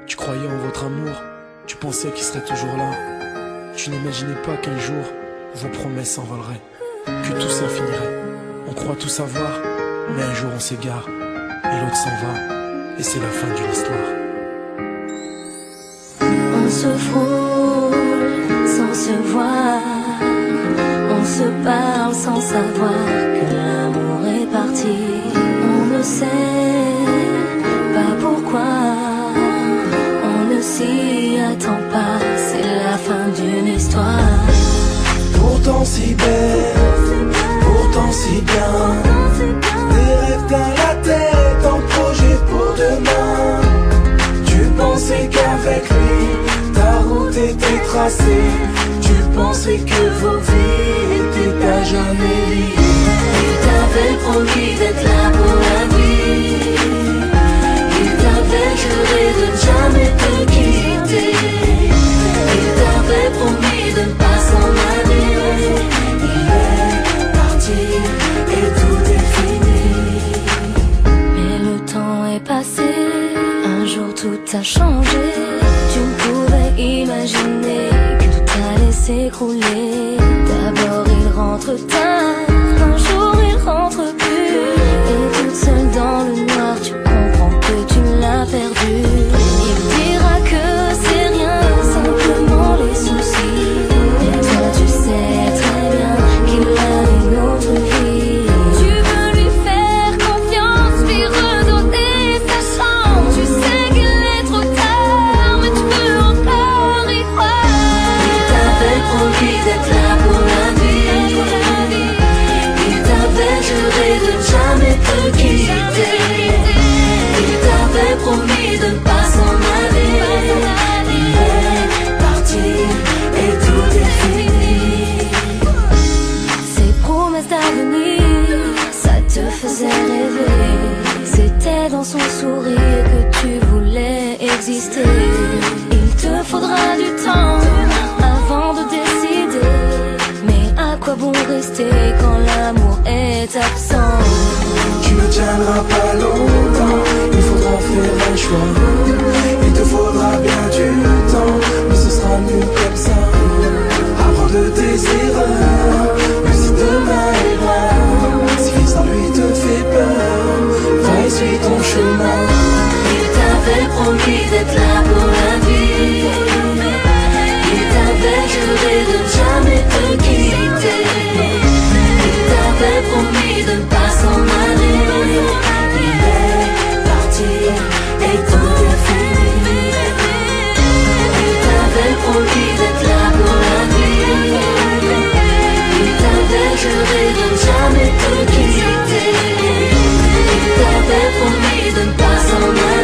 Tu croyais en votre amour, tu pensais qu'il serait toujours là. Tu n'imaginais pas qu'un jour, vos promesses s'envoleraient, que tout s'infinirait. On croit tout savoir, mais un jour on s'égare, et l'autre s'en va, et c'est la fin d'une histoire. On se frôle sans se voir, on se parle sans savoir que l'amour est parti. On ne sait pas pourquoi, on ne s'y attend pas, c'est la fin d'une histoire. Pourtant si belle, pourtant si bien, des rêves dans la tête, un projet pour demain. Tu pensais qu'avec lui, ta route était tracée. Tu pensais que vos vies étaient à jamais liées. Il t'avait promis d'être là pour la vie, il t'avait juré de ne jamais te quitter, il t'avait promis de ne pas s'en aller. Il est parti et tout est fini. Mais le temps est passé, un jour tout a changé. Tu ne pouvais imaginer que tout allait s'écrouler. D'abord il rentre tard, un jour il rentre plus, et toute seule dans le noir tu comprends que tu l'as perdu. Il dira que c'est rien, simplement les soucis, et toi tu sais très bien qu'il a une autre vie. Tu veux lui faire confiance, lui redonner sa chance. Tu sais qu'il est trop tard, mais tu veux encore y croire. Il t'avait promis d'être là pour la vie, il t'avait juré de ne jamais te quitter, il t'avait promis de ne pas s'en aller. Il est parti et tout est fini. Ces promesses d'avenir, ça te faisait rêver. C'était dans son sourire que tu voulais exister. Il te faudra du temps avant de décider, mais à quoi bon rester quand l'amour est absent? Tu ne tiendras pas longtemps, il faudra faire un choix. Il te faudra bien du temps, mais ce sera mieux comme ça. Apprends de tes erreurs, même si demain est loin. Si vivre sans lui te fait peur, va et suis ton chemin. Il t'avait promis d'être là pour la vie, il t'avait juré de ne jamais te quitter, il t'avait promis de ne pas s'en aller. Il est parti et tout est fini. Il t'avait promis d'être là pour la vie, il t'avait juré de ne jamais te quitter, il t'avait promis de ne pas s'en aller.